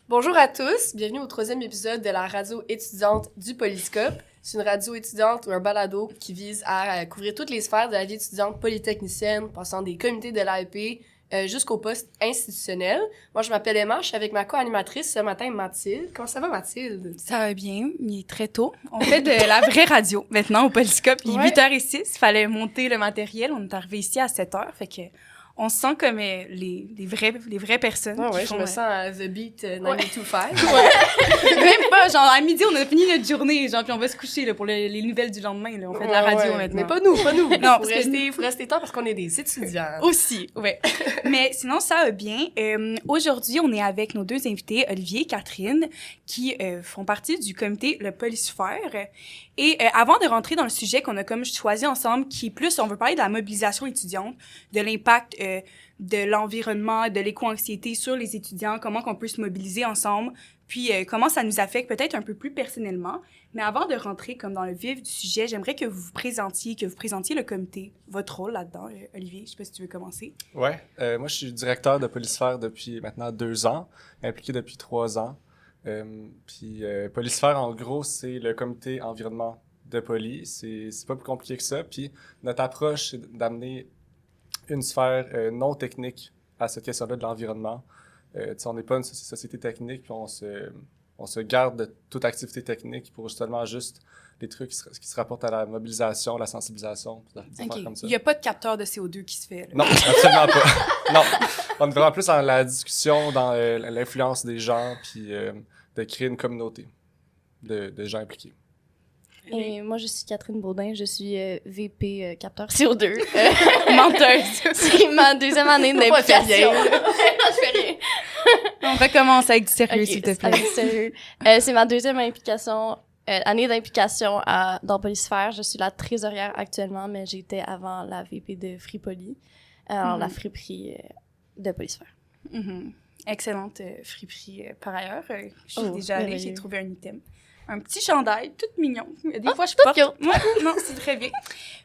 Bonjour à tous, bienvenue au troisième épisode de la radio étudiante du Polyscope. C'est une radio étudiante ou un balado qui vise à couvrir toutes les sphères de la vie étudiante polytechnicienne, passant des comités de l'AEP jusqu'au poste institutionnel. Moi, je m'appelle Emma, je suis avec ma co-animatrice ce matin, Mathilde. Comment ça va, Mathilde? Ça va bien, il est très tôt. On fait de la vraie radio maintenant au Polyscope. Il est 8h06, il fallait monter le matériel. On est arrivé ici à 7h, fait que on se sent comme les vraies personnes. Ah ouais, qui font, je me sens à The Beat 925. Ouais. Même pas, genre à midi, on a fini notre journée, genre, puis on va se coucher là, pour les nouvelles du lendemain. Là. On fait de la radio maintenant. Mais pas nous. Non, faut rester tard parce qu'on est des étudiants. Aussi, ouais. Mais sinon, ça va bien. Aujourd'hui, on est avec nos deux invités, Olivier et Catherine, qui font partie du comité Le Polysphère. Et avant de rentrer dans le sujet qu'on a comme choisi ensemble, qui est plus, on veut parler de la mobilisation étudiante, de l'impact de l'environnement, de l'éco-anxiété sur les étudiants, comment qu'on peut se mobiliser ensemble, puis comment ça nous affecte peut-être un peu plus personnellement. Mais avant de rentrer comme dans le vif du sujet, j'aimerais que vous présentiez le comité, votre rôle là-dedans. Olivier, je sais pas si tu veux commencer. Ouais, moi je suis directeur de Polysphère depuis maintenant 2 ans, impliqué depuis 3 ans. Polysphère, en gros, c'est le comité environnement de Poly. C'est pas plus compliqué que ça. Puis notre approche, c'est d'amener une sphère non technique à cette question-là de l'environnement. On n'est pas une société technique, puis on se garde de toute activité technique pour justement juste les trucs qui se rapportent à la mobilisation, la sensibilisation, des affaires comme ça. Il n'y a pas de capteur de CO2 qui se fait. Là. Non, absolument pas. Non, on est vraiment plus dans la discussion, dans l'influence des gens, puis de créer une communauté de gens impliqués. Et moi, je suis Catherine Baudin, je suis VP capteur CO2. Menteuse! C'est ma deuxième année d'implication. Non, je fais rien. On recommence avec du sérieux, Okay, s'il te plaît. avec du sérieux. C'est ma deuxième année d'implication dans Polysphère. Je suis la trésorière actuellement, mais j'étais avant la VP de Free Poly, alors la friperie de Polysphère. Excellente friperie par ailleurs. Je suis déjà merveilleux. allée, j'ai trouvé un item. Un petit chandail, tout mignon. Des fois, je tout porte. cute. Ouais, non, c'est très bien.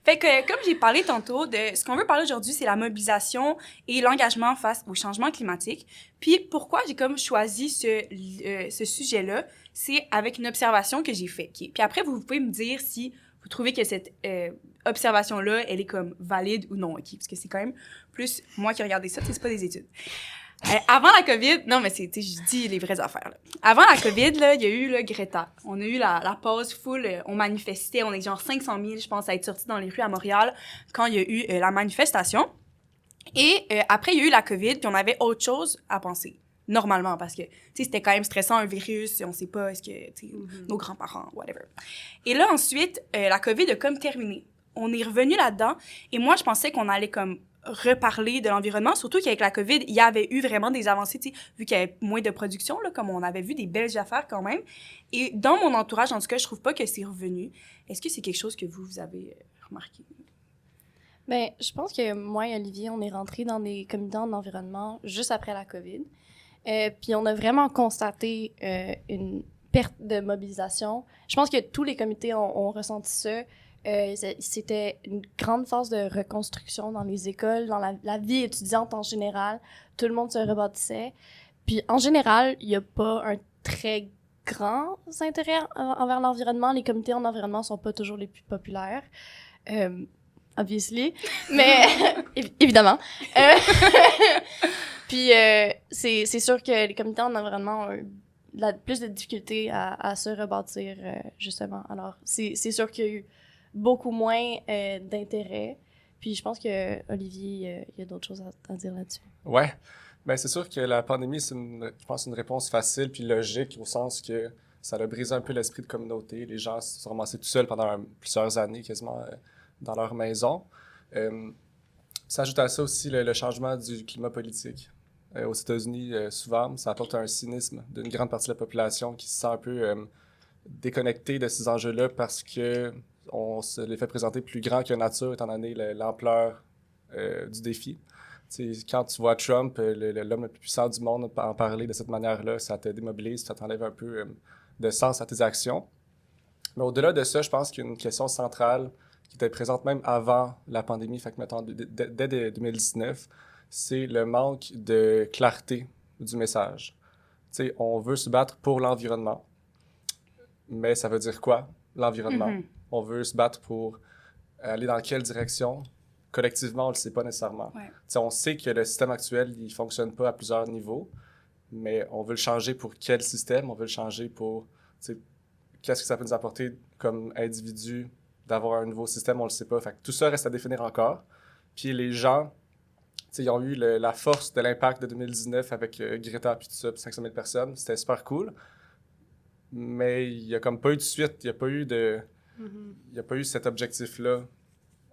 Fait que, comme j'ai parlé tantôt, de ce qu'on veut parler aujourd'hui, c'est la mobilisation et l'engagement face au changement climatique. Puis, pourquoi j'ai comme choisi ce sujet-là, c'est avec une observation que j'ai faite. Okay? Puis après, vous pouvez me dire si vous trouvez que cette observation-là, elle est comme valide ou non, OK? Parce que c'est quand même plus moi qui ai regardé ça, c'est pas des études. Avant la COVID, non, mais je dis les vraies affaires, là. Avant la COVID, là, il y a eu, là, Greta. On a eu la pause full, on manifestait, on est genre 500 000, je pense, à être sortis dans les rues à Montréal quand il y a eu la manifestation. Et après, il y a eu la COVID, puis on avait autre chose à penser. Normalement, parce que, tu sais, c'était quand même stressant, un virus, on sait pas, est-ce que, tu sais, nos grands-parents, whatever. Et là, ensuite, la COVID a comme terminé. On est revenu là-dedans, et moi, je pensais qu'on allait comme reparler de l'environnement, surtout qu'avec la COVID, il y avait eu vraiment des avancées, tu sais, vu qu'il y avait moins de production, là, comme on avait vu des belles affaires quand même. Et dans mon entourage, en tout cas, je trouve pas que c'est revenu. Est-ce que c'est quelque chose que vous avez remarqué? Ben, je pense que moi et Olivier, on est rentrés dans des comités en environnement juste après la COVID. Puis on a vraiment constaté une perte de mobilisation. Je pense que tous les comités ont ressenti ça. C'était une grande phase de reconstruction dans les écoles, dans la vie étudiante en général. Tout le monde se rebâtissait. Puis en général, il n'y a pas un très grand intérêt envers l'environnement. Les comités en environnement sont pas toujours les plus populaires. Obviously. Mais évidemment. Puis c'est sûr que les comités en environnement ont plus de difficultés à se rebâtir, justement. Alors, c'est sûr qu'il y a eu beaucoup moins d'intérêt. Puis je pense que Olivier, il y a d'autres choses à dire là-dessus. Ouais. Ben c'est sûr que la pandémie, c'est je pense une réponse facile puis logique au sens que ça a brisé un peu l'esprit de communauté. Les gens se sont ramassés tout seuls pendant plusieurs années quasiment dans leur maison. S'ajoute à ça aussi le changement du climat politique. Aux États-Unis, souvent, ça apporte un cynisme d'une grande partie de la population qui se sent un peu déconnectée de ces enjeux-là parce que on se les fait présenter plus grands que nature, étant donné l'ampleur du défi. T'sais, quand tu vois Trump, l'homme le plus puissant du monde, en parler de cette manière-là, ça te démobilise, ça t'enlève un peu de sens à tes actions. Mais au-delà de ça, je pense qu'il y a une question centrale qui était présente même avant la pandémie, fait que mettons, dès 2019, c'est le manque de clarté du message. sais, on veut se battre pour l'environnement. Mais ça veut dire quoi, l'environnement? On veut se battre pour aller dans quelle direction? Collectivement, on ne le sait pas nécessairement. Ouais. On sait que le système actuel, il ne fonctionne pas à plusieurs niveaux, mais on veut le changer pour quel système? On veut le changer pour qu'est-ce que ça peut nous apporter comme individu d'avoir un nouveau système? On ne le sait pas. Fait que tout ça reste à définir encore. Puis les gens, ils ont eu la force de l'impact de 2019 avec Greta puis tout ça, puis 500 000 personnes. C'était super cool. Mais il n'y a comme pas eu de suite. Il n'y a pas eu il y a pas eu cet objectif-là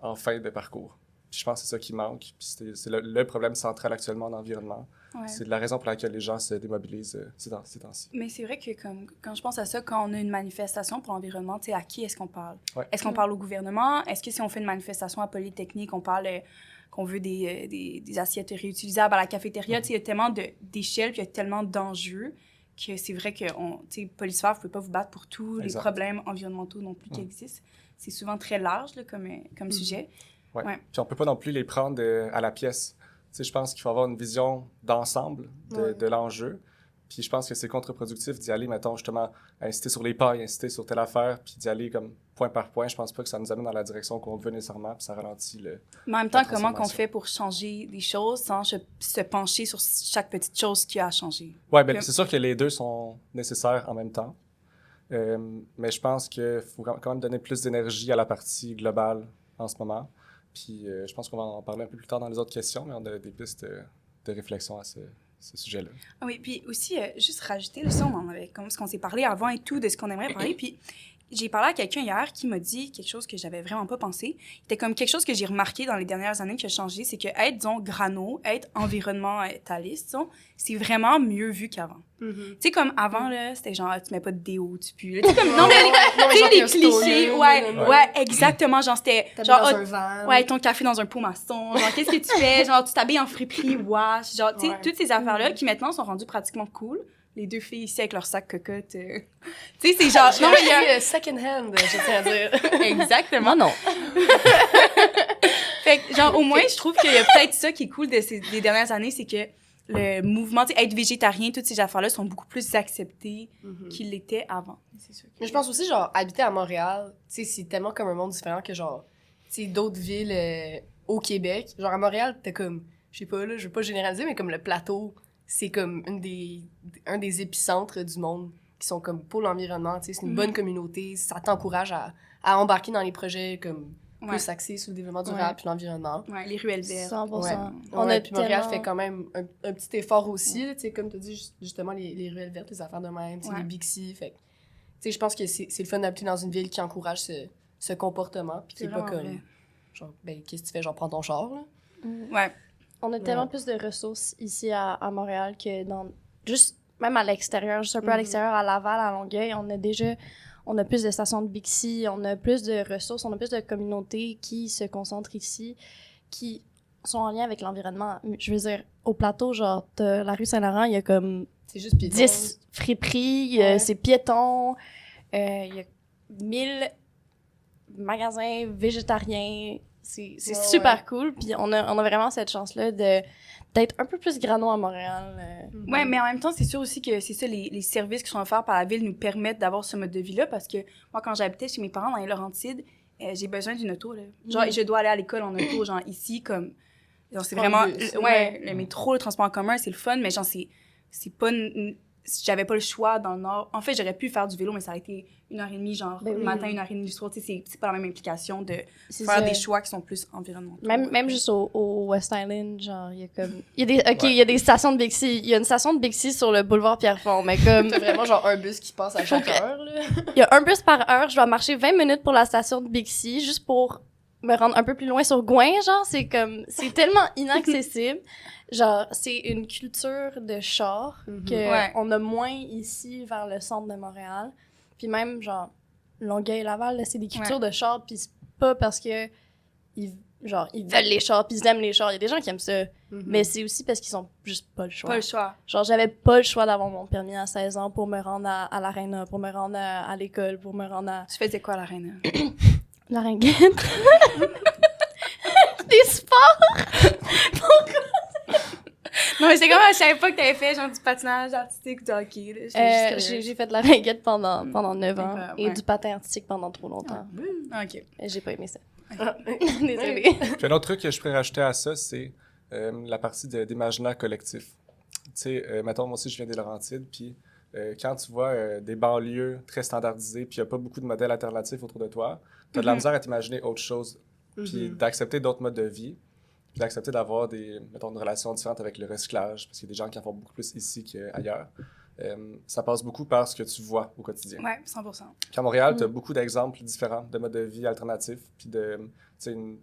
en fin de parcours. Puis je pense que c'est ça qui manque. Puis c'est le problème central actuellement en environnement. Ouais. C'est la raison pour laquelle les gens se démobilisent ces temps-ci. Mais c'est vrai que quand je pense à ça, quand on a une manifestation pour l'environnement, tu sais, à qui est-ce qu'on parle? Ouais. Est-ce qu'on parle au gouvernement? Est-ce que si on fait une manifestation à Polytechnique, on parle qu'on veut des assiettes réutilisables à la cafétéria? Tu sais, il y a tellement d'échelles, puis il y a tellement d'enjeux que c'est vrai que, tu sais, Polysphère, vous ne pouvez pas vous battre pour tous les problèmes environnementaux non plus qui existent. C'est souvent très large là, comme sujet. Ouais. Ouais. Puis on peut pas non plus les prendre à la pièce. Tu sais, je pense qu'il faut avoir une vision d'ensemble de l'enjeu. Puis je pense que c'est contre-productif d'y aller, mettons, justement, insister sur les pailles, insister sur telle affaire, puis d'y aller comme point par point. Je pense pas que ça nous amène dans la direction qu'on veut nécessairement, puis ça ralentit Mais en même temps, comment qu'on fait pour changer des choses sans se pencher sur chaque petite chose qui a changé? Oui, bien, c'est sûr que les deux sont nécessaires en même temps. Mais je pense qu'il faut quand même donner plus d'énergie à la partie globale en ce moment. Puis je pense qu'on va en parler un peu plus tard dans les autres questions, mais on a des pistes de réflexion à ce sujet-là. Ah oui, puis aussi, juste rajouter, là, ça, on en avait, comme ce qu'on s'est parlé avant et tout, de ce qu'on aimerait parler, puis j'ai parlé à quelqu'un hier qui m'a dit quelque chose que j'avais vraiment pas pensé. C'était comme quelque chose que j'ai remarqué dans les dernières années qui a changé, c'est que être, disons, grano, être environnementaliste, disons, c'est vraiment mieux vu qu'avant. Tu sais, comme avant, là, c'était genre, tu mets pas de déo, tu pues. Tu sais, comme, non, mais les clichés, ouais, exactement, genre, c'était, genre, dans un van. ouais, ton café dans un pot maçon, genre, qu'est-ce que tu fais? Genre, tu t'habilles en friperie, wash, genre, tu sais, toutes ces affaires-là qui maintenant sont rendues pratiquement cool. Les deux filles ici avec leur sac cocotte. Tu sais, c'est genre... Non, mais il y a second hand, je tiens à dire. Exactement. Moi, non. Fait que, genre, au moins, je trouve qu'il y a peut-être ça qui est cool des dernières années, c'est que le mouvement, tu sais, être végétarien, toutes ces affaires-là sont beaucoup plus acceptées qu'ils l'étaient avant. C'est sûr que... Mais je pense aussi, genre, habiter à Montréal, tu sais, c'est tellement comme un monde différent que, genre, tu sais, d'autres villes au Québec. Genre, à Montréal, t'es comme, je sais pas, là, je veux pas généraliser, mais comme le plateau, c'est comme un des épicentres du monde qui sont comme pour l'environnement, tu sais, c'est une bonne communauté, ça t'encourage à embarquer dans les projets comme plus axés sur le développement durable puis l'environnement. Ouais, les ruelles vertes. 100%. On a puis Montréal fait quand même un petit effort aussi, tu sais, comme tu as dit, justement, les ruelles vertes, les affaires de même, les Bixi, fait tu sais, je pense que c'est le fun d'habiter dans une ville qui encourage ce comportement, puis qui est pas comme, genre, ben, qu'est-ce que tu fais, genre, prends ton char, là. Ouais. On a tellement plus de ressources ici à Montréal que dans... Juste, même à l'extérieur, juste un peu à l'extérieur, à Laval, à Longueuil, on a plus de stations de Bixi, on a plus de ressources, on a plus de communautés qui se concentrent ici, qui sont en lien avec l'environnement. Je veux dire, au plateau, genre, la rue Saint-Laurent, il y a comme... C'est juste piéton. 10 friperies, c'est piéton, il y a 1000 magasins végétariens. C'est super cool, puis on a vraiment cette chance-là d'être un peu plus grano à Montréal. Ouais, mais en même temps, c'est sûr aussi que c'est ça, les services qui sont offerts par la ville nous permettent d'avoir ce mode de vie-là, parce que moi, quand j'habitais chez mes parents dans les Laurentides, j'ai besoin d'une auto, là. Genre, je dois aller à l'école en auto, genre, ici, comme... Genre, c'est vraiment... le métro, le transport en commun, c'est le fun, mais genre, c'est pas... J'avais pas le choix dans le Nord. En fait, j'aurais pu faire du vélo, mais ça a été 1h30, genre, le matin, 1h30 du soir. Tu sais, c'est pas la même implication de faire des choix qui sont plus environnementaux. Même juste au West Island, genre, il y a comme... Il y a des stations de Bixi. Il y a une station de Bixi sur le boulevard Pierrefonds, mais comme... T'as vraiment, genre, un bus qui passe à chaque heure, là. Il y a un bus par heure. Je dois marcher 20 minutes pour la station de Bixi, juste pour me rendre un peu plus loin sur Gouin, genre. C'est comme... C'est tellement inaccessible. Genre, c'est une culture de char on a moins ici vers le centre de Montréal. Puis même, genre, Longueuil-Laval, c'est des cultures de char, puis c'est pas parce que ils veulent les chars, puis ils aiment les chars. Il y a des gens qui aiment ça, mais c'est aussi parce qu'ils ont juste pas le choix. Pas le choix. Genre, j'avais pas le choix d'avoir mon permis à 16 ans pour me rendre à l'Arena, pour me rendre à l'école, pour me rendre à... Tu faisais quoi à l'Arena? La ringuette. Des sports. Non, mais c'est comme, je savais pas que t'avais fait genre du patinage artistique ou du hockey. Là. J'étais juste curieuse. J'ai fait de la ringuette pendant 9 ans et Ouais. du patin artistique pendant trop longtemps. Ah, OK. Et j'ai pas aimé ça. Ah. Désolée. Puis un autre truc que je pourrais rajouter à ça, c'est la partie d'imaginaire collectif. Tu sais, mettons, moi aussi, je viens des Laurentides, puis quand tu vois des banlieues très standardisées, puis il n'y a pas beaucoup de modèles alternatifs autour de toi, tu as de la misère à t'imaginer autre chose, puis d'accepter d'autres modes de vie, puis d'accepter d'avoir mettons, une relation différente avec le recyclage, parce qu'il y a des gens qui en font beaucoup plus ici qu'ailleurs. Ça passe beaucoup par ce que tu vois au quotidien. Ouais, 100%. Puis à Montréal, tu as beaucoup d'exemples différents de modes de vie alternatifs, puis une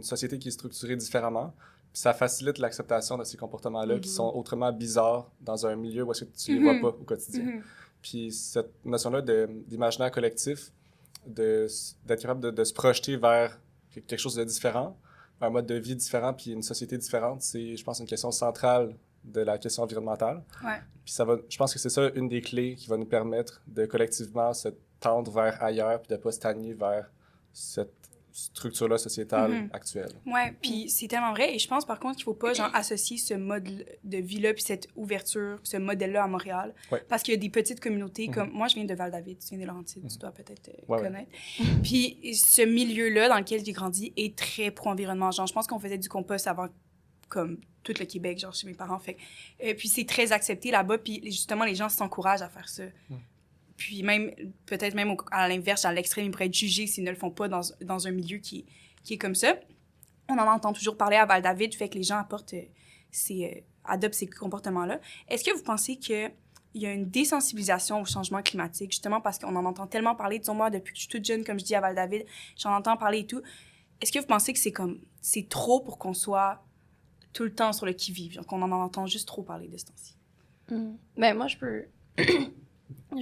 société qui est structurée différemment. Puis ça facilite l'acceptation de ces comportements-là qui sont autrement bizarres dans un milieu où est-ce que tu les vois pas au quotidien. Puis cette notion-là d'imaginaire collectif, d'être capable de se projeter vers quelque chose de différent, un mode de vie différent, puis une société différente, c'est, je pense, une question centrale de la question environnementale. Ouais. Puis je pense que c'est ça une des clés qui va nous permettre de collectivement se tendre vers ailleurs puis de pas stagner vers cette structure-là sociétale actuelle. Ouais, puis c'est tellement vrai. Et je pense par contre qu'il faut pas genre associer ce mode de vie-là puis cette ouverture, ce modèle-là à Montréal. Ouais. Parce qu'il y a des petites communautés comme... Moi, je viens de Val-David, tu viens des Laurentides, tu dois peut-être connaître. Puis ce milieu-là dans lequel j'ai grandi est très pro-environnement. Genre, je pense qu'on faisait du compost avant comme tout le Québec, genre chez mes parents. Fait. Puis c'est très accepté là-bas. Puis justement, les gens s'encouragent à faire ça. Puis même, peut-être même à l'inverse, à l'extrême, ils pourraient être jugés s'ils ne le font pas dans un milieu qui est comme ça. On en entend toujours parler à Val-David, fait que les gens adoptent ces comportements-là. Est-ce que vous pensez qu'il y a une désensibilisation au changement climatique, justement parce qu'on en entend tellement parler, disons moi, depuis que je suis toute jeune, comme je dis à Val-David, j'en entends parler et tout. Est-ce que vous pensez que c'est trop pour qu'on soit tout le temps sur le qui-vive, qu'on en entend juste trop parler de ce temps-ci? Ben moi, je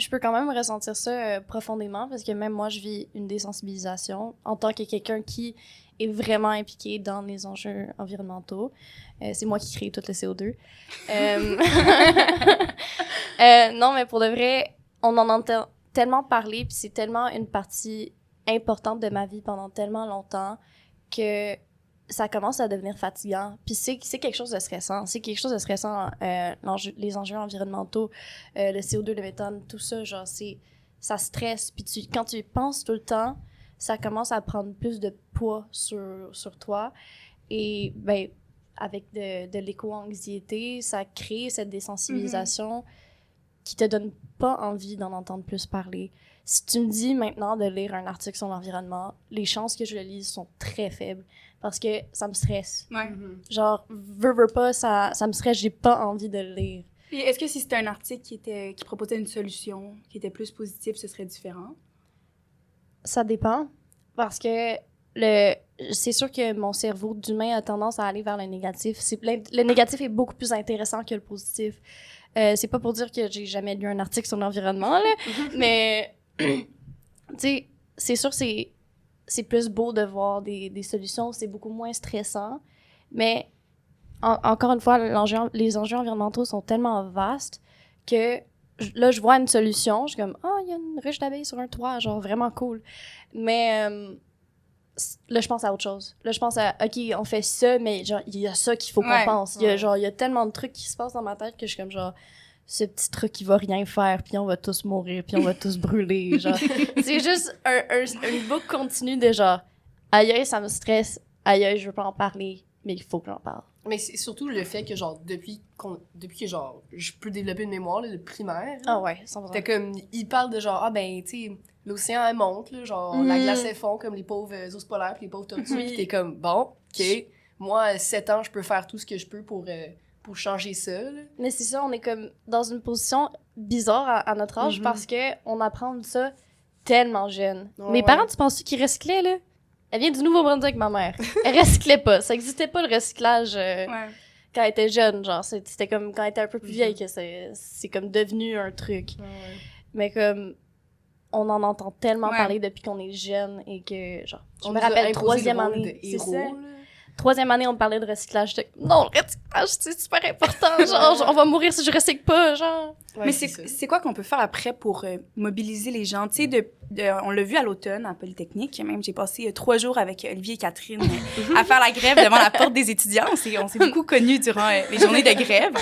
peux quand même ressentir ça profondément parce que même moi, je vis une désensibilisation en tant que quelqu'un qui est vraiment impliqué dans les enjeux environnementaux. C'est moi qui crée tout le CO2. Non, mais pour de vrai, on en entend tellement parler puis c'est tellement une partie importante de ma vie pendant tellement longtemps que ça commence à devenir fatigant. Puis c'est quelque chose de stressant. C'est quelque chose de stressant, les enjeux environnementaux, le CO2, le méthane, tout ça, genre, ça stresse. Puis quand tu y penses tout le temps, ça commence à prendre plus de poids sur toi. Et, ben, avec de l'éco-anxiété, ça crée cette désensibilisation qui te donne pas envie d'en entendre plus parler. Si tu me dis maintenant de lire un article sur l'environnement, les chances que je le lise sont très faibles parce que ça me stresse. Ouais. Genre, veux pas, ça me stresse, j'ai pas envie de le lire. Puis est-ce que si c'était un article qui proposait une solution, qui était plus positive, ce serait différent? Ça dépend parce que c'est sûr que mon cerveau d'humain a tendance à aller vers le négatif. Le négatif est beaucoup plus intéressant que le positif. C'est pas pour dire que j'ai jamais lu un article sur l'environnement, là, mais tu sais, c'est sûr c'est plus beau de voir des solutions, c'est beaucoup moins stressant, mais encore une fois, les enjeux environnementaux sont tellement vastes que là, je vois une solution, je suis comme « Ah, il y a une ruche d'abeilles sur un toit, genre vraiment cool. » Mais là, je pense à autre chose. Là, je pense à « OK, on fait ça, mais genre, il y a ça qu'il faut qu'on pense. » Il y a tellement de trucs qui se passent dans ma tête que je suis comme genre ce petit truc qui va rien faire, puis on va tous mourir, puis on va tous brûler, genre. C'est juste une boucle continue de genre, aïe, ça me stresse, aïe, je veux pas en parler, mais il faut que j'en parle. Mais c'est surtout le fait que, genre, depuis que, genre, je peux développer une mémoire, là, de primaire. Ah ouais, 100%. T'es comme, ils parlent de genre, ah ben, tu sais, l'océan, elle monte, là, genre, la glace, elle fond, comme les pauvres ours polaires puis les pauvres tortues. Puis t'es comme, bon, OK, moi, à 7 ans, je peux faire tout ce que je peux pour changer ça, là. Mais c'est ça, on est comme dans une position bizarre à notre âge parce que on apprend ça tellement jeune. Mes parents, tu penses qu'ils recyclaient, là? Elle vient du Nouveau-Brunswick, ma mère. Elle recyclait pas. Ça existait pas, le recyclage, quand elle était jeune, genre. C'était comme quand elle était un peu plus vieille que c'est comme devenu un truc. Mais comme, on en entend tellement parler depuis qu'on est jeune et que, genre, je me rappelle, troisième année, c'est ça. Troisième année, on parlait de recyclage. Non, le recyclage, c'est super important. Genre, on va mourir si je recycle pas, genre. Ouais, Mais ça. c'est quoi qu'on peut faire après pour mobiliser les gens? Tu sais, on l'a vu à l'automne à Polytechnique. Même, j'ai passé 3 jours avec Olivier et Catherine à faire la grève devant la porte des étudiants. On s'est beaucoup connus durant les journées de grève.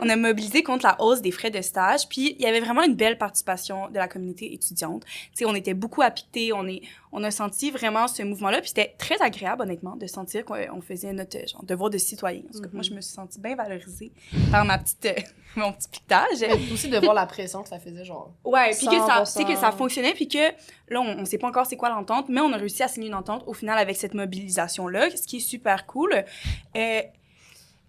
On a mobilisé contre la hausse des frais de stage. Puis, il y avait vraiment une belle participation de la communauté étudiante. Tu sais, on était beaucoup à piqueter. On a senti vraiment ce mouvement-là. Puis, c'était très agréable, honnêtement, de sentir qu'on faisait notre devoir de citoyen. Parce que moi, je me suis sentie bien valorisée par mon petit piquetage. Mais aussi de voir la pression que ça faisait, genre. Ouais, puis que ça, 100%. tu sais, que ça fonctionnait, puis que là, on sait pas encore c'est quoi l'entente, mais on a réussi à signer une entente au final avec cette mobilisation-là, ce qui est super cool. Mais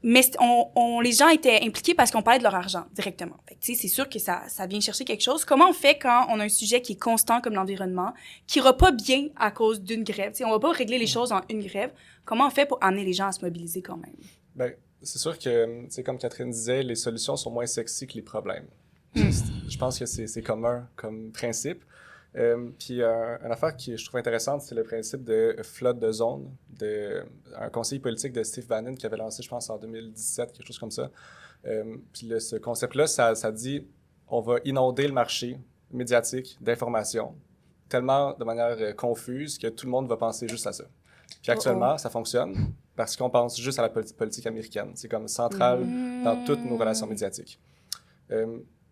les gens étaient impliqués parce qu'on parlait de leur argent directement. Fait que, tu sais, c'est sûr que ça vient chercher quelque chose. Comment on fait quand on a un sujet qui est constant comme l'environnement, qui ira pas bien à cause d'une grève? Tu sais, on va pas régler les choses en une grève. Comment on fait pour amener les gens à se mobiliser quand même? Ben, c'est sûr que, tu sais, comme Catherine disait, les solutions sont moins sexy que les problèmes. Je pense que c'est commun comme principe. Puis, une affaire qui je trouve intéressante, c'est le principe de flotte de zone, un conseiller politique de Steve Bannon qui avait lancé, je pense, en 2017, quelque chose comme ça. Puis, ce concept-là, ça dit on va inonder le marché médiatique d'informations tellement de manière confuse que tout le monde va penser juste à ça. Puis, actuellement, ça fonctionne parce qu'on pense juste à la politique américaine. C'est comme central dans toutes nos relations médiatiques.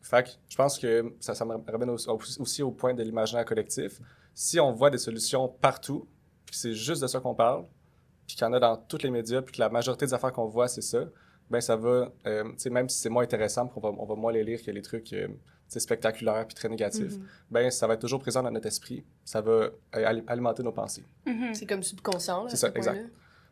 Fait que je pense que ça me ramène aussi au point de l'imaginaire collectif. Si on voit des solutions partout, puis que c'est juste de ça qu'on parle, puis qu'il y en a dans tous les médias, puis que la majorité des affaires qu'on voit, c'est ça, ben ça va, tu sais, même si c'est moins intéressant, puis on va moins les lire que les trucs spectaculaires puis très négatifs, ben ça va être toujours présent dans notre esprit. Ça va alimenter nos pensées. C'est comme subconscient, là. C'est ça, exact.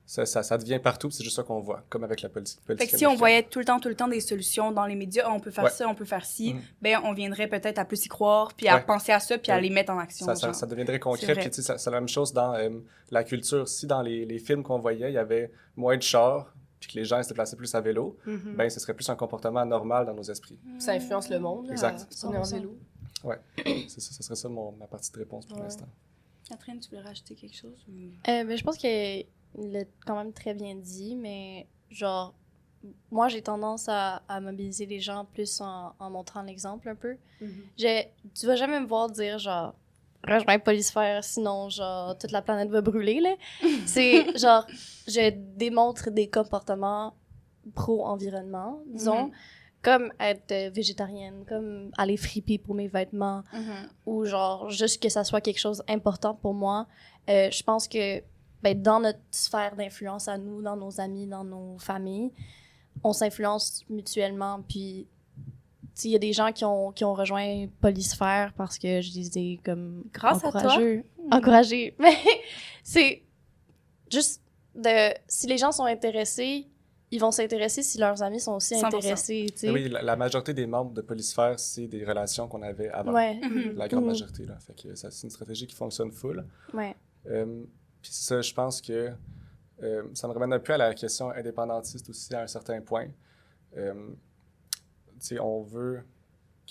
Ça devient partout, puis c'est juste ça qu'on voit, comme avec la politique Fait que si on voyait tout le temps des solutions dans les médias, on peut faire Ouais. ça, on peut faire ci, ben on viendrait peut-être à plus y croire, puis à penser à ça, puis à les mettre en action. Ça deviendrait C'est concret, vrai. puis tu sais, c'est la même chose dans la culture. Si dans les films qu'on voyait, il y avait moins de chars, puis que les gens se déplaçaient plus à vélo, ben ce serait plus un comportement normal dans nos esprits. Ça influence le monde, là, Exact. à tourner en vélo. Ouais, c'est ça, ça serait ça ma partie de réponse pour l'instant. Catherine, tu voulais rajouter quelque chose? Ou... Ben, je pense qu'il l'a quand même très bien dit, mais genre, moi, j'ai tendance à mobiliser les gens plus en montrant l'exemple un peu. Tu vas jamais me voir dire, genre, rejoins Polysphère, sinon, genre, toute la planète va brûler, là. C'est, genre, je démontre des comportements pro-environnement, disons, comme être végétarienne, comme aller friper pour mes vêtements, ou genre, juste que ça soit quelque chose d'important pour moi. Je pense que ben, dans notre sphère d'influence à nous, dans nos amis, dans nos familles, on s'influence mutuellement. Puis, il y a des gens qui ont rejoint Polysphère parce que je les ai comme Grâce à toi. encouragés. Mais c'est juste si les gens sont intéressés, ils vont s'intéresser si leurs amis sont aussi 100%. intéressés. Tu sais. Oui, la majorité des membres de Polysphère, c'est des relations qu'on avait avant. Ouais. La grande majorité, là. Fait que c'est une stratégie qui fonctionne full. Ouais. Puis ça, je pense que ça me ramène un peu à la question indépendantiste aussi à un certain point. On veut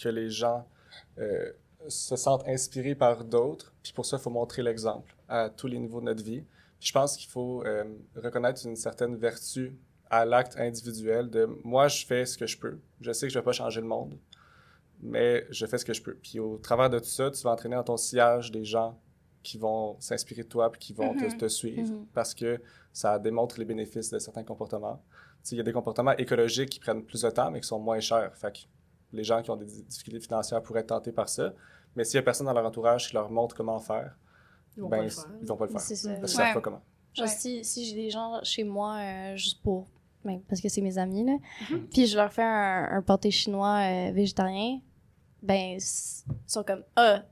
que les gens se sentent inspirés par d'autres, puis pour ça, il faut montrer l'exemple à tous les niveaux de notre vie. Puis je pense qu'il faut reconnaître une certaine vertu à l'acte individuel de « moi, je fais ce que je peux. Je sais que je ne vais pas changer le monde, mais je fais ce que je peux. » Puis au travers de tout ça, tu vas entraîner dans ton sillage des gens qui vont s'inspirer de toi puis qui vont te suivre parce que ça démontre les bénéfices de certains comportements. Il y a des comportements écologiques qui prennent plus de temps mais qui sont moins chers. Fait que les gens qui ont des difficultés financières pourraient être tentés par ça. Mais s'il y a personne dans leur entourage qui leur montre comment faire, ils vont pas le faire. C'est ça. Parce qu'ils savent pas comment. Genre, si j'ai des gens chez moi juste pour... Ben, parce que c'est mes amis, là. Puis je leur fais un pâté chinois végétarien, ben, ils sont comme « Ah,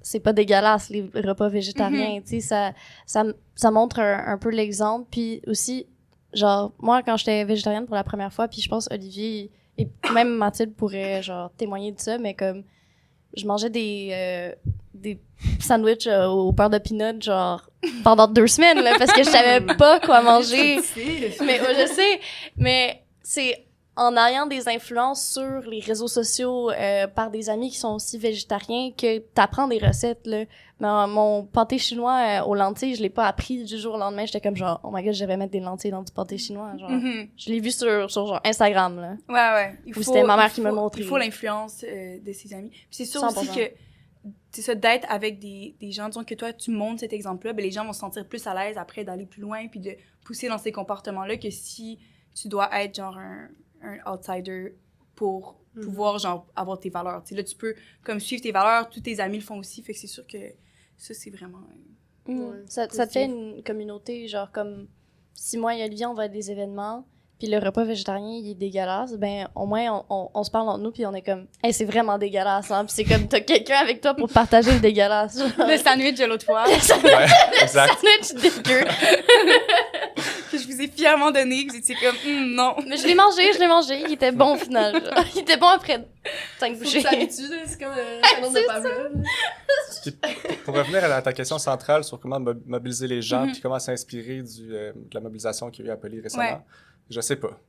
c'est pas dégueulasse, les repas végétariens. » Tu sais, ça montre un peu l'exemple. Puis aussi, genre, moi, quand j'étais végétarienne pour la première fois, puis je pense Olivier et même Mathilde pourraient, genre, témoigner de ça, mais comme, je mangeais des sandwichs au beurre de peanut, genre, pendant 2 semaines, là, parce que je savais pas quoi manger. Mais je sais, mais c'est en ayant des influences sur les réseaux sociaux par des amis qui sont aussi végétariens que t'apprends des recettes, là. Mon pâté chinois aux lentilles, je l'ai pas appris du jour au lendemain. J'étais comme genre, oh my god, je vais mettre des lentilles dans du pâté chinois. Genre, je l'ai vu sur genre Instagram, là. Ouais. Ou c'était ma mère qui me montrait. Il faut l'influence de ses amis. Puis c'est sûr 100%. aussi que c'est ça, d'être avec des gens, disons que toi, tu montres cet exemple-là, ben les gens vont se sentir plus à l'aise après d'aller plus loin puis de pousser dans ces comportements-là que si tu dois être genre un outsider pour pouvoir genre avoir tes valeurs. Tu sais, là, tu peux comme suivre tes valeurs, tous tes amis le font aussi, fait que c'est sûr que ça, c'est vraiment... Ça te fait une communauté, genre comme si moi et Olivier, on va à des événements, puis le repas végétarien, il est dégueulasse, ben au moins, on se parle entre nous, puis on est comme « Hey, c'est vraiment dégueulasse, hein? » Puis c'est comme, t'as quelqu'un avec toi pour partager le dégueulasse. Le sandwich de l'autre fois. Ouais, exact. Sandwich dégueu. Que je vous ai fièrement donné, que vous étiez comme non. Mais je l'ai mangé, il était bon au final. Genre. Il était bon après 5 Faut bouchées. que t'habitues, là, c'est comme un nom de Pavlov. Puis, pour revenir à ta question centrale sur comment mobiliser les gens, puis comment s'inspirer de la mobilisation qu'il y a eu à Poly récemment, Ouais. je sais pas.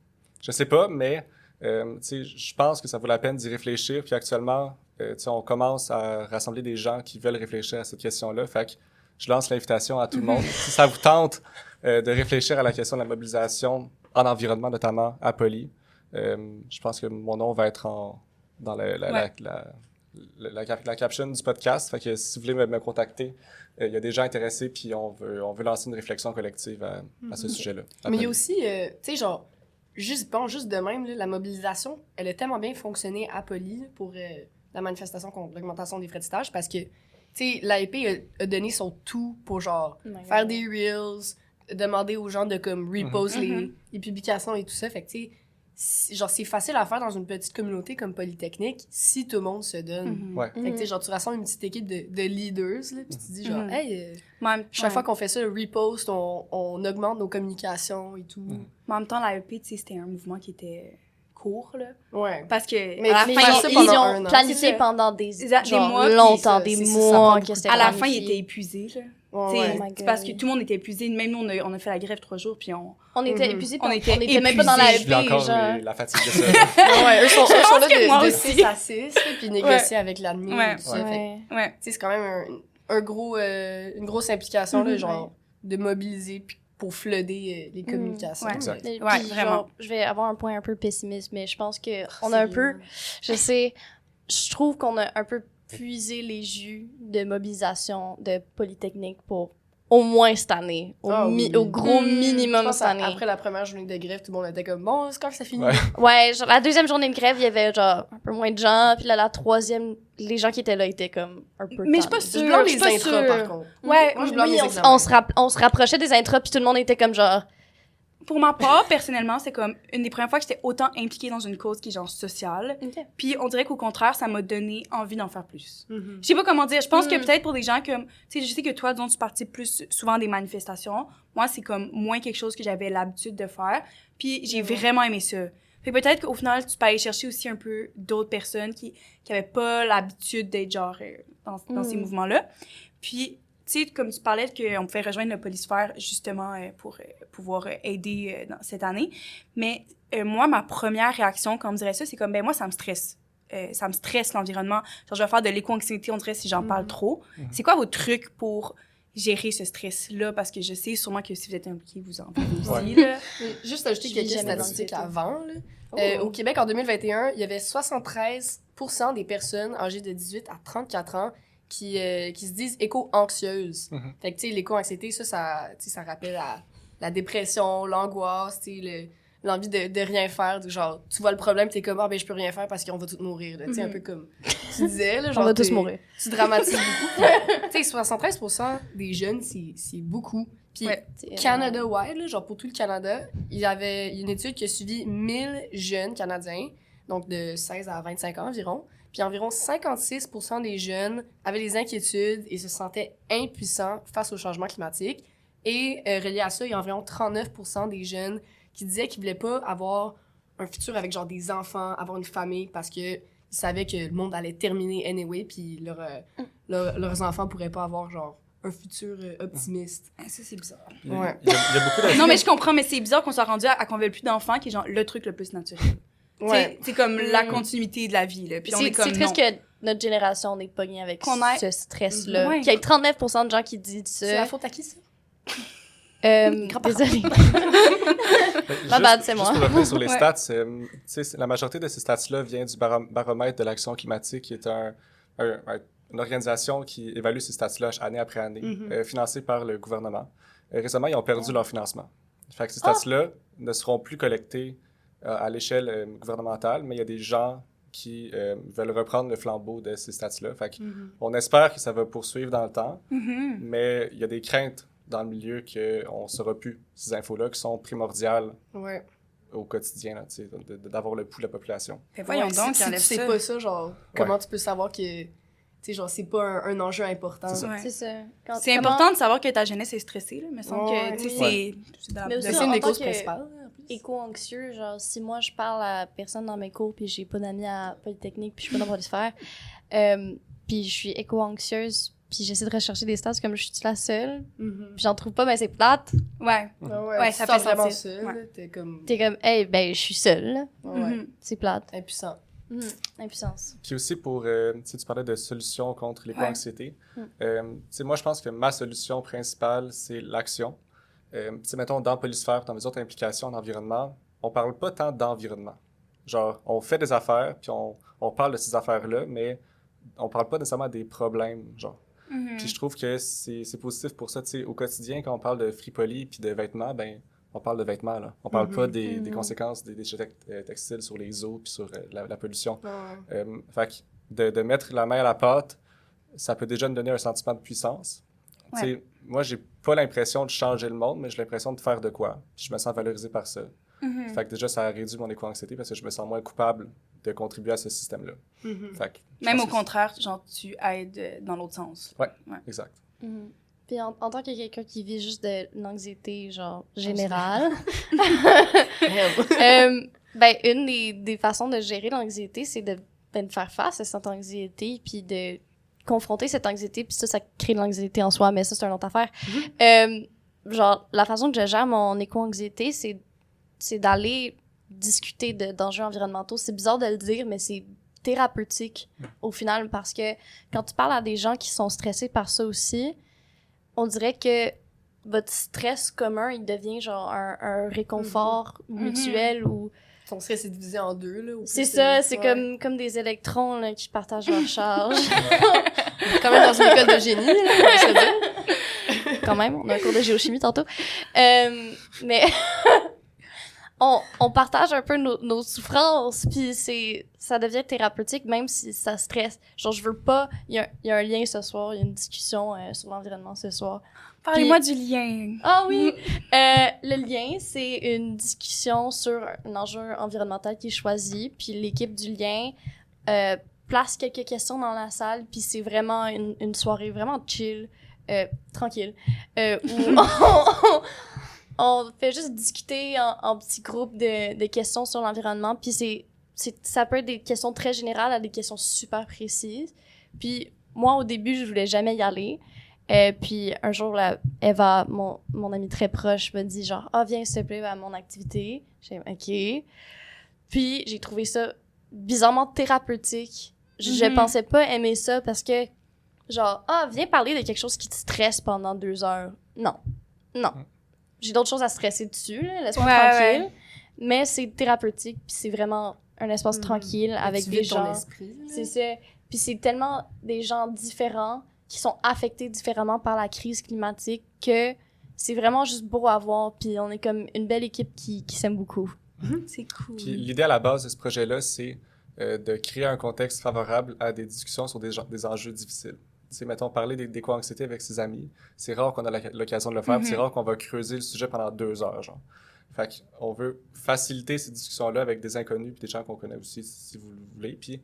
Je sais pas, mais tu sais, je pense que ça vaut la peine d'y réfléchir. Puis actuellement, tu sais, on commence à rassembler des gens qui veulent réfléchir à cette question-là. Fait que je lance l'invitation à tout le monde. Si ça vous tente de réfléchir à la question de la mobilisation en environnement, notamment à Poly, je pense que mon nom va être dans la caption du podcast. Fait que si vous voulez me contacter, il y a des gens intéressés, puis on veut lancer une réflexion collective à ce sujet-là. Mais il y a aussi, tu sais, genre, juste de même, là, la mobilisation, elle a tellement bien fonctionné à Poly pour la manifestation contre l'augmentation des frais de stage parce que, tu sais, l'AEP a donné son tout pour, genre, faire des reels, demander aux gens de, comme, repost les publications et tout ça. Fait que, tu sais, genre, c'est facile à faire dans une petite communauté comme Polytechnique si tout le monde se donne. Ouais. Fait que, tu sais, genre, tu rassembles une petite équipe de leaders, là, puis tu te dis, genre, hey, Même, chaque fois qu'on fait ça, le repost, on augmente nos communications et tout. Mais en même temps, l'AEP, tu sais, c'était un mouvement qui était court, là. Ouais. Parce que, Mais à la les fin, gens- il- ça ils pendant ont un an. planifié C'est ça. pendant des Des mois, puis longtemps, ça, des c'est ça, mois. ça prend que c'était à la fin, planifié. il était épuisé, là. Ouais, Tu sais, ouais. Oh my c'est parce que God. tout le monde était épuisé. Même nous, on a fait la grève 3 jours, puis On était Mhm. épuisés, On puis était on était même pas dans la épuisés. Je vis encore genre. la fatigue de ça. Ouais, eux sont là que moi de aussi. 6 à 6, puis négocier avec l'admin Ouais. et tout ça. Ouais. Fait que, Ouais. Ouais. tu sais, c'est quand même une grosse implication, là, genre, de mobiliser puis pour flooder les communications. Ouais. Exact. Puis, Ouais, genre, vraiment. je vais avoir un point un peu pessimiste, mais je pense que on c'est a un bien. peu, je trouve qu'on a un peu puisé les jus de mobilisation de Polytechnique pour au moins cette année, Ah oui. au gros Hmm, Je minimum pense cette année. après la première journée de grève, tout le monde était comme, bon, c'est quand que ça finit? Ouais. Ouais, genre, la deuxième journée de grève, il y avait genre un peu moins de gens, puis là, la troisième, les gens qui étaient là étaient comme un peu Mais je suis pas tannés. Je sûre. blâme je suis les pas intros, sûre. par contre. Ouais, Moi, je blâme Oui, les on, examens. on se rapprochait des intros, puis tout le monde était comme genre... Pour ma part, personnellement, c'est comme une des premières fois que j'étais autant impliquée dans une cause qui est genre sociale. Puis on dirait qu'au contraire, ça m'a donné envie d'en faire plus. Mhm. Je sais pas comment dire. Je pense que Mm. peut-être pour des gens comme... Tu sais, je sais que toi, disons, tu participes plus souvent à des manifestations. Moi, c'est comme moins quelque chose que j'avais l'habitude de faire. Puis j'ai vraiment aimé ça. Fait que peut-être qu'au final, tu peux aller chercher aussi un peu d'autres personnes qui avaient pas l'habitude d'être genre dans ces mouvements-là. Puis, tu sais, comme tu parlais qu'on pouvait rejoindre le polysphère justement pour pouvoir aider dans cette année. Mais moi, ma première réaction quand on me dirait ça, c'est comme, ben moi, ça me stresse. Ça me stresse l'environnement. Genre, je vais faire de l'éco-anxiété, on dirait, si j'en parle trop. C'est quoi vos trucs pour gérer ce stress-là? Parce que je sais sûrement que si vous êtes impliqué, vous en vivez aussi, là. Juste ajouter Je quelques vis jamais dans statistiques le ghetto. avant. Là. Au Québec, en 2021, il y avait 73% des personnes âgées de 18 à 34 ans qui se disent éco-anxieuses. Mhm. Fait que, tu sais, l'éco-anxiété, tu sais, ça rappelle la dépression, l'angoisse, tu sais, l'envie de rien faire. Genre, tu vois le problème, t'es comme, ah, ben, je peux rien faire parce qu'on va tous mourir. Tu sais, un peu comme tu disais, là. Genre, On va tous t'es- mourir. Tu dramatises beaucoup. Tu sais, 73% des jeunes, c'est beaucoup. Puis, Ouais. Canada-wide, là, genre pour tout le Canada, il y a une étude qui a suivi 1000 jeunes Canadiens, donc de 16 à 25 ans environ. Puis environ 56% des jeunes avaient des inquiétudes et se sentaient impuissants face au changement climatique. Et relié à ça, il y a environ 39% des jeunes qui disaient qu'ils voulaient pas avoir un futur avec genre des enfants, avoir une famille, parce que ils savaient que le monde allait terminer anyway, puis leurs enfants pourraient pas avoir genre un futur optimiste. Ah, ça, c'est bizarre. Il y a- Ouais. il y a beaucoup de... Non, mais je comprends, mais c'est bizarre qu'on soit rendu à qu'on veuille plus d'enfants, qui est genre le truc le plus naturel. Ouais. C'est comme la continuité de la vie, là. Puis on est C'est comme, triste non. que notre génération est pognée avec Qu'on ait- ce stress-là. Ouais. Qu'il y ait 39% de gens qui disent C'est la ça. faute à qui, ça? Grands-parents. Désolée. Ma Juste- bad, c'est moi. Juste pour revenir sur les Ouais. stats, tu sais, la majorité de ces stats-là vient du baromètre de l'action climatique, qui est une organisation qui évalue ces stats-là année après année, financée par le gouvernement. Récemment, ils ont perdu leur financement. Fait que ces stats-là ne seront plus collectés à l'échelle gouvernementale, mais il y a des gens qui veulent reprendre le flambeau de ces stats-là. Fait que on espère que ça va poursuivre dans le temps, Mhm. mais il y a des craintes dans le milieu qu'on ne saura plus ces infos-là qui sont primordiales Ouais. au quotidien, là, tu sais, d'avoir le pouls de la population. Fait voyons Ouais, donc, si ils tu enlèvent sais ça. pas ça, genre, comment tu peux savoir que, tu sais, genre, c'est pas un enjeu important. C'est ça. Ouais. C'est ça. C'est important de savoir que ta jeunesse est stressée, là. Il me semble Ouais, que, tu sais, oui. c'est dans Mais la... aussi, C'est en une des tant causes que- principales, en plus. Éco-anxieux, genre, si moi je parle à personne dans mes cours puis j'ai pas d'amis à Polytechnique puis je suis pas dans Polysphère, puis je suis éco-anxieuse puis j'essaie de rechercher des stats comme je suis la seule, Mhm. puis j'en trouve pas, ben c'est plate. Ouais. Ouais, ça tu fait te sens vraiment sentir. seul, Ouais. là, t'es comme... T'es comme, hey, ben je suis seule, là. Ouais, Mhm. C'est plate. impuissant. Impuissance. Puis aussi pour, tu sais, tu parlais de solutions contre l'éco-anxiété. Ouais. Tu sais, moi, je pense que ma solution principale, c'est l'action. Tu sais, mettons, dans Polysphère, dans mes autres implications en environnement, on parle pas tant d'environnement. Genre, on fait des affaires, puis on parle de ces affaires-là, mais on parle pas nécessairement des problèmes, genre. Mhm. Puis je trouve que c'est positif pour ça, tu sais, au quotidien, quand on parle de friperie puis de vêtements, ben on parle de vêtements, là. On parle pas des conséquences des déchets textiles sur les eaux puis sur la pollution. Ouais. Fait que de mettre la main à la pâte, ça peut déjà me donner un sentiment de puissance. Tu sais, moi, j'ai pas l'impression de changer le monde, mais j'ai l'impression de faire de quoi. Puis je me sens valorisé par ça. Mhm. Fait que déjà, ça a réduit mon éco-anxiété parce que je me sens moins coupable de contribuer à ce système-là. Mhm. Fait que je Même pense au que contraire, genre, tu aides dans l'autre sens. exact. Puis en tant que quelqu'un qui vit juste de l'anxiété, genre, générale, ben, une des façons de gérer l'anxiété, c'est de faire face à cette anxiété, puis de confronter cette anxiété, puis ça crée de l'anxiété en soi, mais ça, c'est une autre affaire. Genre, la façon que je gère mon éco-anxiété, c'est d'aller discuter d'enjeux environnementaux. C'est bizarre de le dire, mais c'est thérapeutique au final, parce que quand tu parles à des gens qui sont stressés par ça aussi, on dirait que votre stress commun, il devient genre un réconfort mutuel ou... Ton stress est divisé en deux, là. au C'est plus, ça, c'est ouais. comme des électrons là, qui partagent leur charge. On est quand même dans une école de génie, là, on va se le dire. Quand même, on a un cours de géochimie tantôt. Mais on partage un peu nos souffrances, puis ça devient thérapeutique, même si ça stresse. Genre, je veux pas... Il y a un lien ce soir, il y a une discussion sur l'environnement ce soir. Parlez-moi du lien. Ah oui! Le lien, c'est une discussion sur un enjeu environnemental qui est choisi, puis l'équipe du lien place quelques questions dans la salle, puis c'est vraiment une soirée vraiment chill, tranquille, où on fait juste discuter en petits groupes de questions sur l'environnement, puis ça peut être des questions très générales à des questions super précises. Puis moi, au début, je voulais jamais y aller. Puis un jour, là, Eva, mon amie très proche, me dit genre « Ah, viens, s'il te plaît, à mon activité. » J'ai dit « OK. » Puis j'ai trouvé ça bizarrement thérapeutique. Je pensais pas aimer ça parce que, genre, « Ah, viens parler de quelque chose qui te stresse pendant 2 heures. » Non. J'ai d'autres choses à stresser dessus, là, laisse-moi tranquille. Ouais. Mais c'est thérapeutique, puis c'est vraiment un espace tranquille avec Tu des vides ton gens. esprit, là. C'est ça. Puis c'est tellement des gens différents qui sont affectés différemment par la crise climatique que c'est vraiment juste beau à voir. Puis on est comme une belle équipe qui s'aime beaucoup. C'est cool. Puis l'idée à la base de ce projet-là, c'est de créer un contexte favorable à des discussions sur des enjeux difficiles. Tu sais, mettons, parler d'éco-anxiété avec ses amis, c'est rare qu'on a l'occasion de le faire, puis c'est rare qu'on va creuser le sujet pendant 2 heures, genre. Fait qu'on veut faciliter ces discussions-là avec des inconnus puis des gens qu'on connaît aussi, si vous le voulez. Puis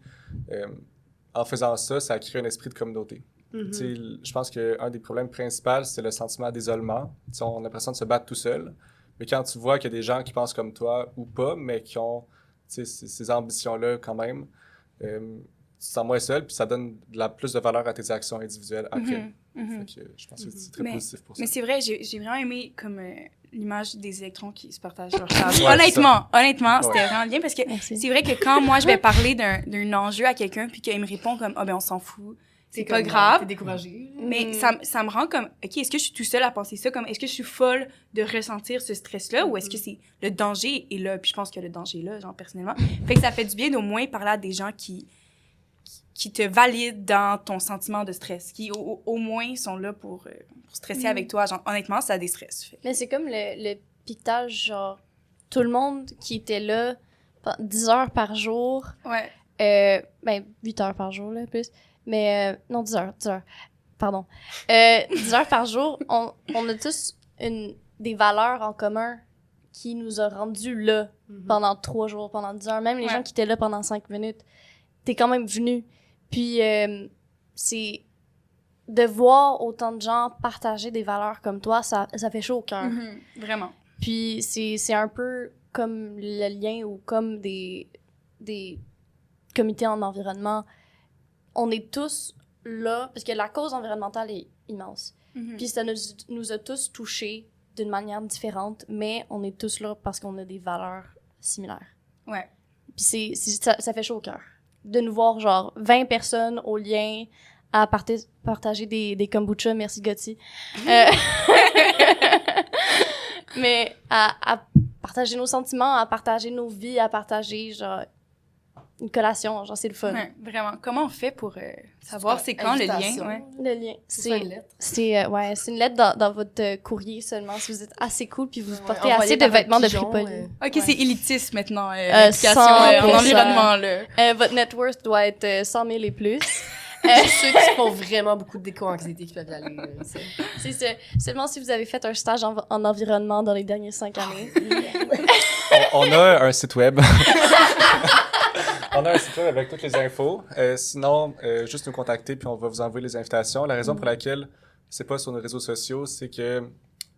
en faisant ça, ça crée un esprit de communauté. Tu sais, je pense qu'un des problèmes principaux, c'est le sentiment d'isolement. Tu sais, on a l'impression de se battre tout seul. Mais quand tu vois qu'il y a des gens qui pensent comme toi ou pas, mais qui ont tu sais, ces ambitions-là quand même, te sens moins seul, puis ça donne plus de valeur à tes actions individuelles après. Mhm. Fait que je pense que c'est très positif pour ça. Mais c'est vrai, j'ai vraiment aimé comme l'image des électrons qui se partagent leur charge. Ouais, honnêtement, c'était vraiment bien parce que Merci. c'est vrai que quand moi, je vais parler d'un enjeu à quelqu'un puis qu'il me répond comme « Ah, ben on s'en fout », c'est pas grave. T'es découragé. Mais ça me rend comme, OK, est-ce que je suis tout seul à penser ça? Comme, est-ce que je suis folle de ressentir ce stress-là ou est-ce que c'est le danger est là? Puis je pense que le danger est là, genre, personnellement. Fait que ça fait du bien d'au moins parler à des gens qui te valident dans ton sentiment de stress, qui au moins sont là pour stresser avec toi. Genre, honnêtement, ça déstresse. Fait. Mais c'est comme le piquetage, genre, tout le monde qui était là 10 heures par jour, Ouais. ben 8 heures par jour, là, plus. Mais non, 10 heures, pardon. 10 heures par jour, on a tous des valeurs en commun qui nous a rendus là pendant 3 jours, pendant 10 heures. Même les gens qui étaient là pendant 5 minutes, t'es quand même venu. Puis c'est de voir autant de gens partager des valeurs comme toi, ça fait chaud au cœur. Vraiment. Puis c'est un peu comme le lien ou comme des comités en environnement. On est tous là, parce que la cause environnementale est immense. Puis ça nous a tous touchés d'une manière différente, mais on est tous là parce qu'on a des valeurs similaires. Ouais. Puis ça fait chaud au cœur. De nous voir, genre, 20 personnes au lien à partager des kombucha, merci Gotti. Mais à partager nos sentiments, à partager nos vies, à partager, genre, une collation, genre, c'est le fun. Ouais, vraiment. Comment on fait pour savoir c'est quand le lien? Ouais. Le lien. C'est une lettre. C'est une lettre dans votre courrier seulement, si vous êtes assez cool puis vous portez envoyé assez de par un vêtements de pigeon, fripoli. OK, c'est élitiste maintenant, l'application 100%. en environnement, là. Votre net worth doit être 100 000 et plus. Juste ceux qui font vraiment beaucoup de déco-anxiété qui peuvent y aller. C'est ça. Seulement si vous avez fait un stage en environnement dans les dernières 5 années. On a un site web. On a un site web avec toutes les infos. Sinon, juste nous contacter puis on va vous envoyer les invitations. La raison pour laquelle c'est pas sur nos réseaux sociaux, c'est que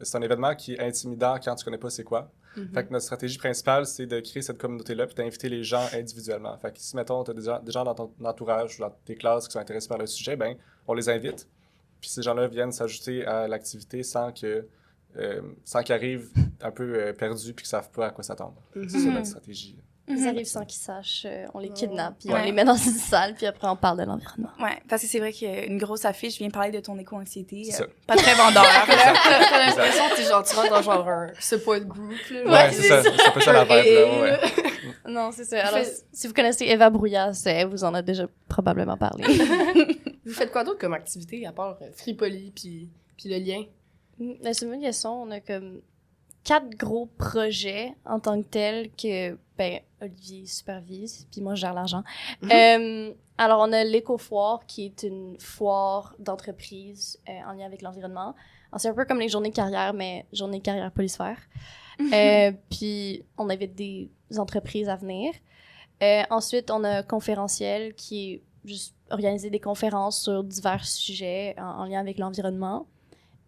c'est un événement qui est intimidant quand tu connais pas c'est quoi. Fait que notre stratégie principale, c'est de créer cette communauté-là puis d'inviter les gens individuellement. Fait que si, mettons, tu as des gens dans ton entourage ou dans tes classes qui sont intéressés par le sujet, ben on les invite. Puis ces gens-là viennent s'ajouter à l'activité sans qu'ils arrivent un peu perdus puis qu'ils savent pas à quoi s'attendre. C'est ça notre stratégie. Ils arrivent sans qu'ils sachent, on les kidnappe, puis on Ouais. les met dans une salle, puis après on parle de l'environnement. Ouais, parce que c'est vrai qu'une grosse affiche vient parler de ton éco-anxiété. C'est ça. Pas très vendeur. T'as l'impression que tu rentres dans genre un support group. Là, Ouais, c'est ça. C'est un peu ça la vibe, là. Ouais. Non, c'est ça. Alors, si vous connaissez Eva Brouillas, elle vous en a déjà probablement parlé. Vous faites quoi d'autre comme activité à part Fripoli puis le lien? La semaine Liaison, on a comme 4 gros projets en tant que tels que, ben, Olivier supervise, puis moi, je gère l'argent. Alors, on a l'Éco-Foire, qui est une foire d'entreprise en lien avec l'environnement. Alors, c'est un peu comme les journées carrière, mais journées carrière polysphère. Puis, on invite des entreprises à venir. Ensuite, on a Conférentiel, qui est juste organiser des conférences sur divers sujets en lien avec l'environnement.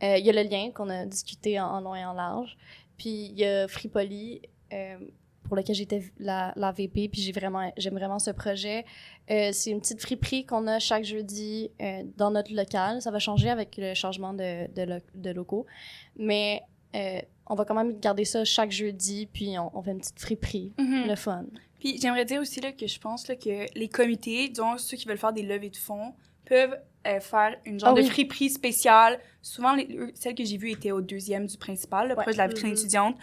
Il y a le lien qu'on a discuté en long et en large. Puis il y a Fripoli, pour lequel j'étais la VP, puis j'aime vraiment ce projet. C'est une petite friperie qu'on a chaque jeudi dans notre local. Ça va changer avec le changement de locaux. Mais on va quand même garder ça chaque jeudi, puis on fait une petite friperie. Le fun. Puis j'aimerais dire aussi là, que je pense là, que les comités, disons ceux qui veulent faire des levées de fonds, peuvent faire une genre de friperie spéciale. Souvent, celles que j'ai vues étaient au 2e du principal, là, proche de la vitrine étudiante,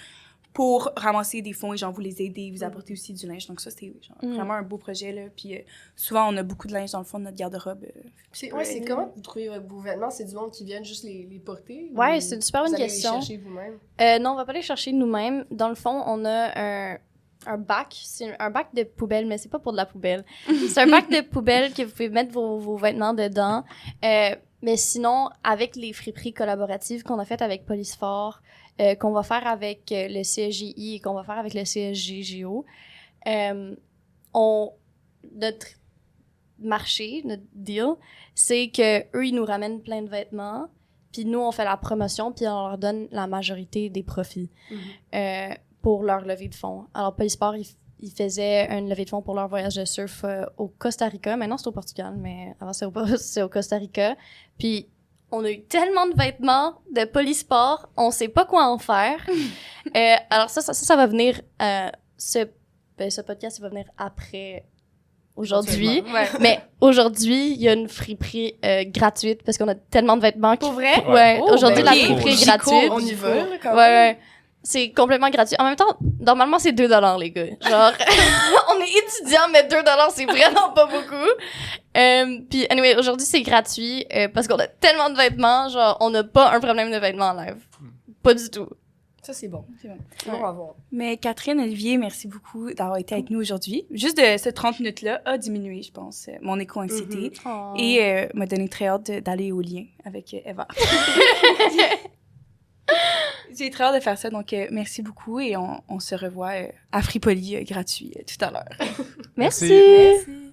pour ramasser des fonds et genre vous les aider, vous apporter aussi du linge. Donc ça, c'était genre, vraiment un beau projet. Là. Puis souvent, on a beaucoup de linge dans le fond de notre garde-robe. C'est comment vous trouvez vos vêtements? C'est du monde qui viennent juste les porter? Ouais, c'est une super bonne vous allez question. les chercher vous-même? Non, on va pas les chercher nous-mêmes. Dans le fond, on a un bac. C'est un bac de poubelle, mais c'est pas pour de la poubelle. C'est un bac de poubelle que vous pouvez mettre vos vêtements dedans. Mais sinon, avec les friperies collaboratives qu'on a faites avec Polysphore, qu'on va faire avec le CSGI et qu'on va faire avec le CSGGO, notre marché, notre deal, c'est que eux ils nous ramènent plein de vêtements, puis nous, on fait la promotion, puis on leur donne la majorité des profits pour leur levée de fonds. Alors, Polysport, ils faisaient une levée de fonds pour leur voyage de surf au Costa Rica. Maintenant, c'est au Portugal, mais avant, c'est au Costa Rica. Puis, on a eu tellement de vêtements de polysport, on sait pas quoi en faire. Alors ça va venir... ce podcast, il va venir après aujourd'hui. Ouais. Mais aujourd'hui, il y a une friperie gratuite parce qu'on a tellement de vêtements. Pour vrai? Ouais, Oh, aujourd'hui, ben la ok. friperie est J'y gratuite. cours, On y va, là, quand Ouais, même. ouais. C'est complètement gratuit. En même temps, normalement, c'est 2 $ les gars. Genre, on est étudiants, mais 2 $, c'est vraiment pas beaucoup. Puis, anyway, aujourd'hui, c'est gratuit parce qu'on a tellement de vêtements. Genre, on n'a pas un problème de vêtements en live. Pas du tout. Ça, c'est bon. C'est bon. C'est bon à voir. Mais Catherine, Olivier, merci beaucoup d'avoir été avec nous aujourd'hui. Juste de ces 30 minutes-là a diminué, je pense, mon éco-anxiété. Oh. Et m'a donné très hâte d'aller au lien avec Eva. J'ai très hâte de faire ça, donc merci beaucoup et on se revoit à Fripoli gratuit tout à l'heure. Merci. Merci. Merci.